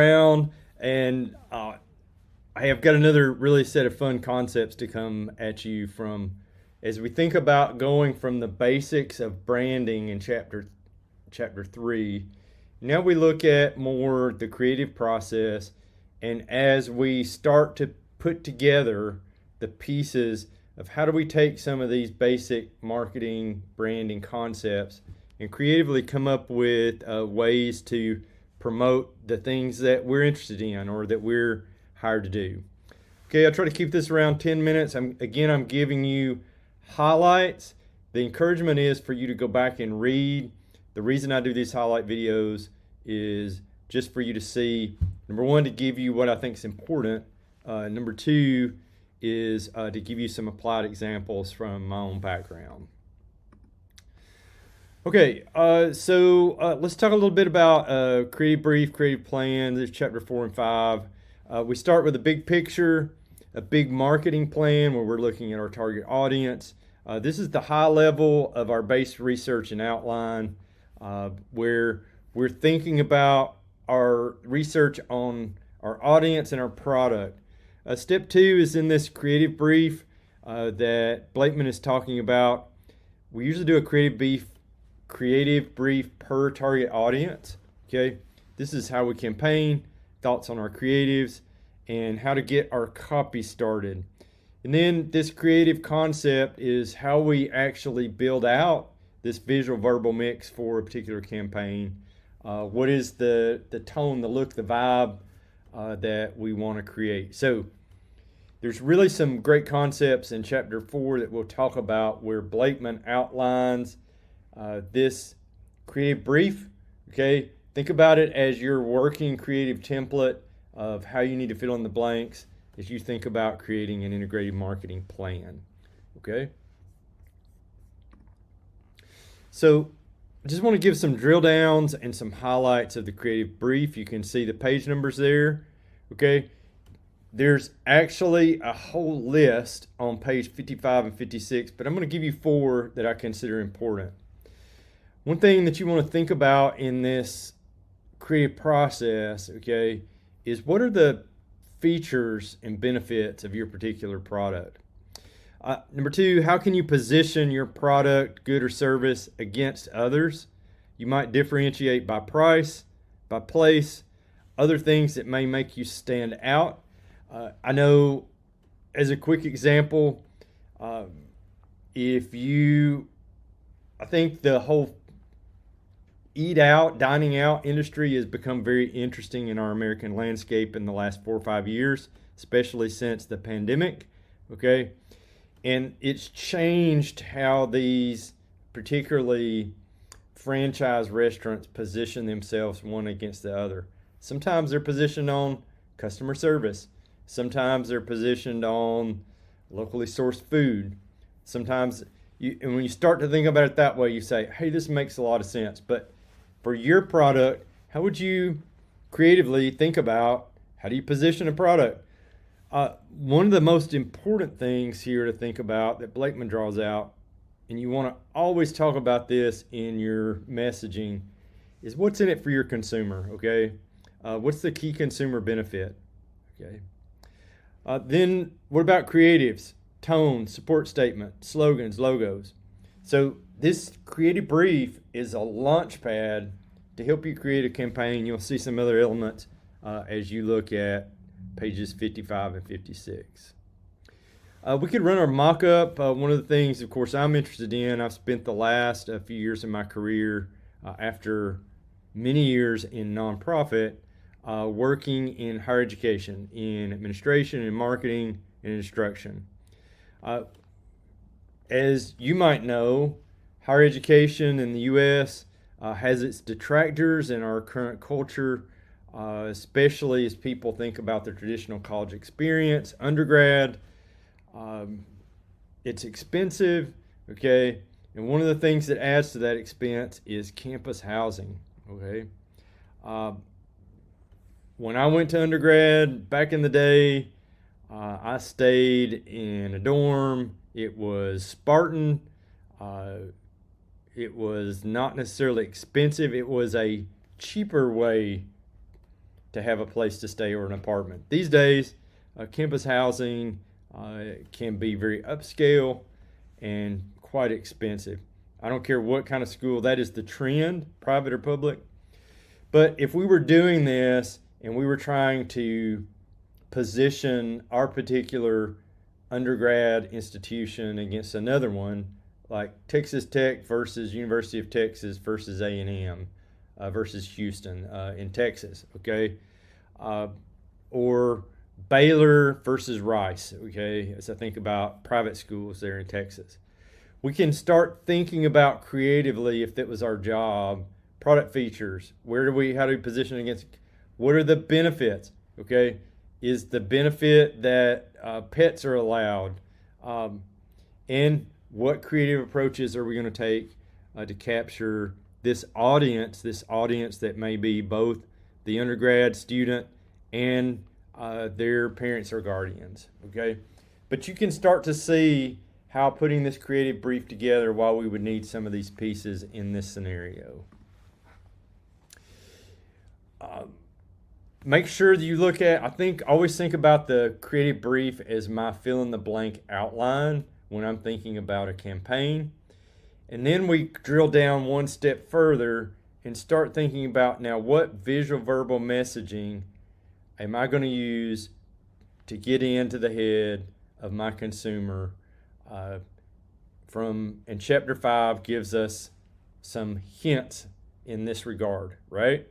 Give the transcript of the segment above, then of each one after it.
around, and I have got another really set of fun concepts to come at you from as we think about going from the basics of branding in chapter 3. Now we look at more the creative process, and as we start to put together the pieces of how do we take some of these basic marketing branding concepts and creatively come up with ways to promote the things that we're interested in or that we're hired to do. Okay, I'll try to keep this around 10 minutes. I'm giving you highlights. The encouragement is for you to go back and read. The reason I do these highlight videos is just for you to see, number one, to give you what I think is important. Number two is to give you some applied examples from my own background. Okay, so let's talk a little bit about creative brief, creative plan. There's chapter 4 and 5. We start with a big picture, a big marketing plan where we're looking at our target audience. This is the high level of our base research and outline, where we're thinking about our research on our audience and our product. Step 2 is in this creative brief that Blakeman is talking about. We usually do a creative brief per target audience. Okay, this is how we campaign, thoughts on our creatives, and how to get our copy started. And then this creative concept is how we actually build out this visual verbal mix for a particular campaign. What is the tone, the look, the vibe that we want to create? So there's really some great concepts in chapter 4 that we'll talk about where Blakeman outlines this creative brief. Okay, think about it as your working creative template of how you need to fill in the blanks as you think about creating an integrated marketing plan. Okay, so I just want to give some drill downs and some highlights of the creative brief. You can see the page numbers there. Okay, there's actually a whole list on page 55 and 56, but I'm going to give you 4 that I consider important. One thing that you want to think about in this creative process, okay, is what are the features and benefits of your particular product? Number 2, how can you position your product, good or service against others? You might differentiate by price, by place, other things that may make you stand out. I know, as a quick example, I think the whole dining out industry has become very interesting in our American landscape in the last 4 or 5 years, especially since the pandemic. Okay, and it's changed how these particularly franchise restaurants position themselves one against the other. Sometimes they're positioned on customer service. Sometimes they're positioned on locally sourced food. Sometimes and when you start to think about it that way, you say, hey, this makes a lot of sense. But for your product, how would you creatively think about how do you position a product? One of the most important things here to think about that Blakeman draws out, and you want to always talk about this in your messaging, is what's in it for your consumer, okay? What's the key consumer benefit, okay? Then what about creatives, tone, support statement, slogans, logos? So this creative brief is a launch pad to help you create a campaign. You'll see some other elements as you look at pages 55 and 56. We could run our mock-up. One of the things, of course, I'm interested in, I've spent the last few years of my career after many years in nonprofit working in higher education, in administration, in marketing, and instruction. As you might know, higher education in the U.S. Has its detractors in our current culture, especially as people think about their traditional college experience, undergrad. It's expensive, okay? And one of the things that adds to that expense is campus housing, okay? When I went to undergrad back in the day, I stayed in a dorm. It was Spartan. It was not necessarily expensive. It was a cheaper way to have a place to stay or an apartment. These days, campus housing can be very upscale and quite expensive. I don't care what kind of school, that is the trend, private or public. But if we were doing this and we were trying to position our particular undergrad institution against another one, like Texas Tech versus University of Texas versus A&M versus Houston in Texas, okay? Or Baylor versus Rice, okay, as I think about private schools there in Texas. We can start thinking about creatively, if that was our job, product features. How do we position against, what are the benefits, okay? Is the benefit that pets are allowed? And what creative approaches are we going to take to capture this audience that may be both the undergrad student and their parents or guardians, okay? But you can start to see how putting this creative brief together, why we would need some of these pieces in this scenario. Make sure that you look at, always think about the creative brief as my fill-in-the-blank outline when I'm thinking about a campaign. And then we drill down one step further and start thinking about, now, what visual verbal messaging am I going to use to get into the head of my consumer? And chapter 5 gives us some hints in this regard, right?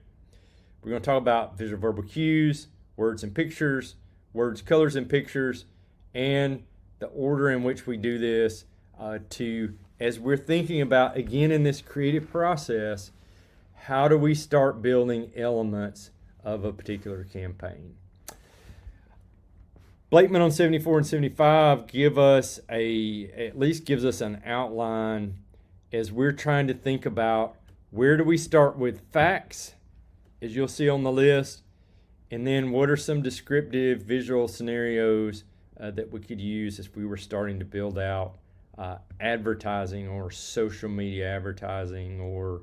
We're going to talk about visual verbal cues, words and pictures, words, colors, and pictures, and the order in which we do this as we're thinking about, again, in this creative process, how do we start building elements of a particular campaign? Blakeman on 74 and 75 gives us an outline as we're trying to think about, where do we start with facts, as you'll see on the list, and then what are some descriptive visual scenarios that we could use as we were starting to build out advertising or social media advertising, or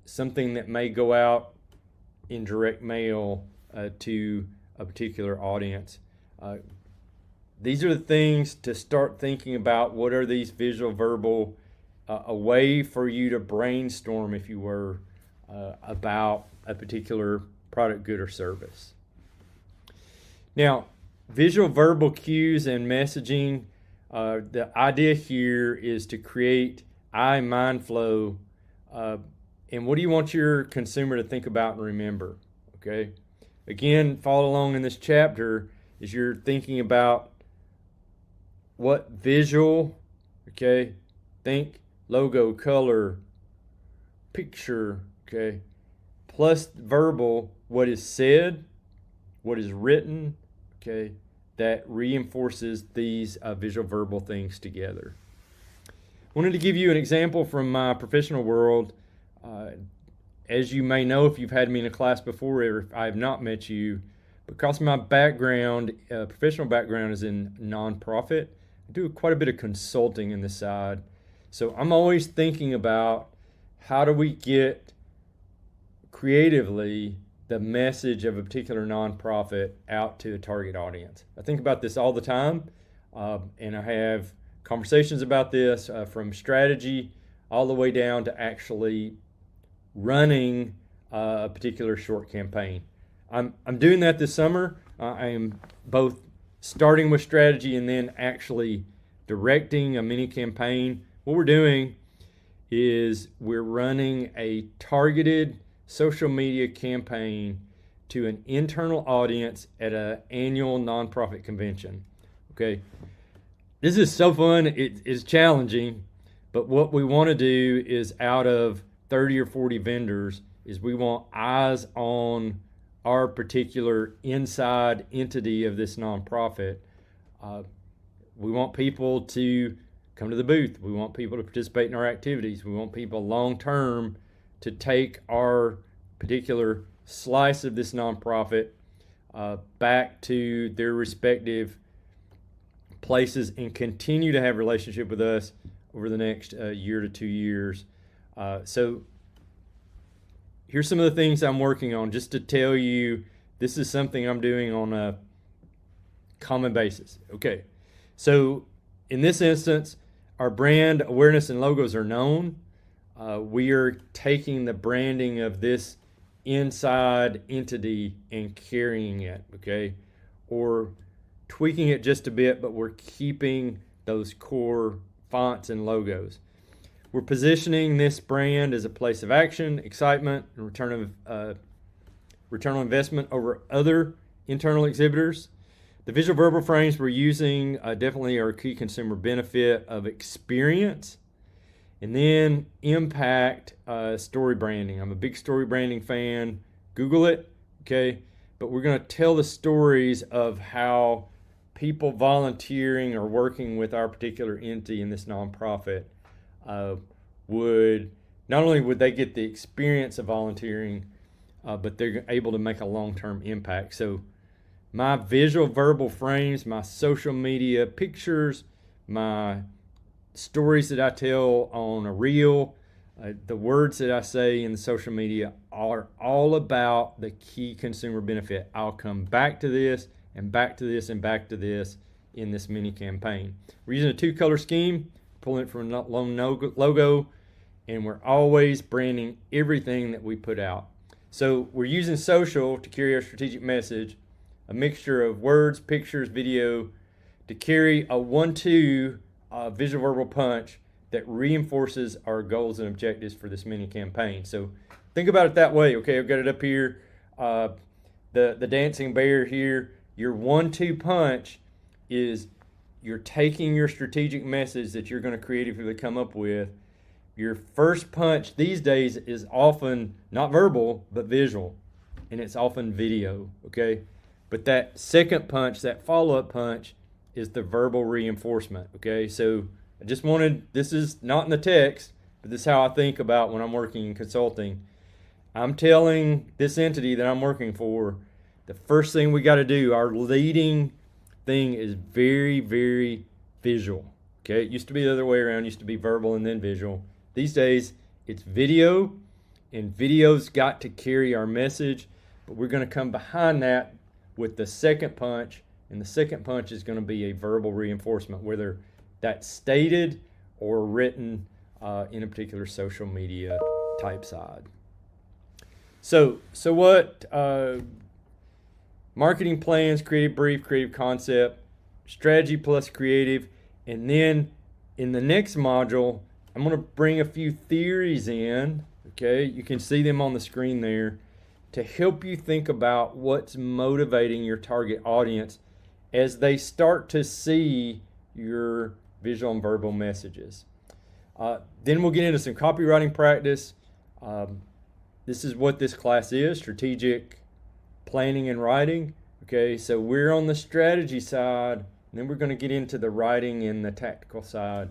something that may go out in direct mail to a particular audience. These are the things to start thinking about. What are these visual verbal, a way for you to brainstorm, if you were, about a particular product, good, or service. Now, visual verbal cues and messaging, the idea here is to create mind flow. And what do you want your consumer to think about and remember? Okay. Again, follow along in this chapter as you're thinking about what visual, okay, think logo, color, picture, okay, plus verbal, what is said, what is written, okay, that reinforces these visual verbal things together. I wanted to give you an example from my professional world. As you may know, if you've had me in a class before, or if I have not met you, because my background, professional background, is in nonprofit, I do quite a bit of consulting in this side. So I'm always thinking about, how do we get creatively the message of a particular nonprofit out to a target audience. I think about this all the time, and I have conversations about this from strategy all the way down to actually running a particular short campaign. I'm doing that this summer. I am both starting with strategy and then actually directing a mini campaign. What we're doing is we're running a targeted social media campaign to an internal audience at an annual nonprofit convention. Okay, this is so fun. It is challenging, but what we want to do is, out of 30 or 40 vendors, is we want eyes on our particular inside entity of this nonprofit. We want people to come to the booth. We want people to participate in our activities. We want people long-term to take our particular slice of this nonprofit back to their respective places and continue to have a relationship with us over the next year to 2 years. So here's some of the things I'm working on just to tell you this is something I'm doing on a common basis. Okay, so in this instance, our brand awareness and logos are known. We are taking the branding of this inside entity and carrying it, okay? Or tweaking it just a bit, but we're keeping those core fonts and logos. We're positioning this brand as a place of action, excitement, and return on investment over other internal exhibitors. The visual verbal frames we're using definitely are a key consumer benefit of experience. And then impact story branding. I'm a big story branding fan. Google it, okay? But we're going to tell the stories of how people volunteering or working with our particular entity in this nonprofit would, not only would they get the experience of volunteering, but they're able to make a long-term impact. So my visual verbal frames, my social media pictures, my stories that I tell on a reel, the words that I say in the social media are all about the key consumer benefit. I'll come back to this and back to this and back to this in this mini campaign. We're using a 2-color scheme, pulling it from a lone logo, and we're always branding everything that we put out. So we're using social to carry our strategic message, a mixture of words, pictures, video, to carry a 1-2 visual verbal punch that reinforces our goals and objectives for this mini campaign. So think about it that way. Okay, I've got it up here. The dancing bear here. Your 1-2 punch is you're taking your strategic message that you're going to creatively come up with. Your first punch these days is often not verbal but visual, and it's often video. Okay, but that second punch, that follow-up punch, is the verbal reinforcement. Okay, so I just wanted, this is not in the text, but this is how I think about when I'm working in consulting. I'm telling this entity that I'm working for, the first thing we got to do, our leading thing, is very, very visual. Okay, it used to be the other way around, it used to be verbal and then visual. These days, it's video, and video's got to carry our message, but we're going to come behind that with the second punch. And the second punch is going to be a verbal reinforcement, whether that's stated or written in a particular social media type side. So what? Marketing plans, creative brief, creative concept, strategy plus creative. And then in the next module, I'm going to bring a few theories in. Okay, you can see them on the screen there, to help you think about what's motivating your target audience as they start to see your visual and verbal messages. Then we'll get into some copywriting practice. This is what this class is, strategic planning and writing. Okay, so we're on the strategy side, and then we're going to get into the writing and the tactical side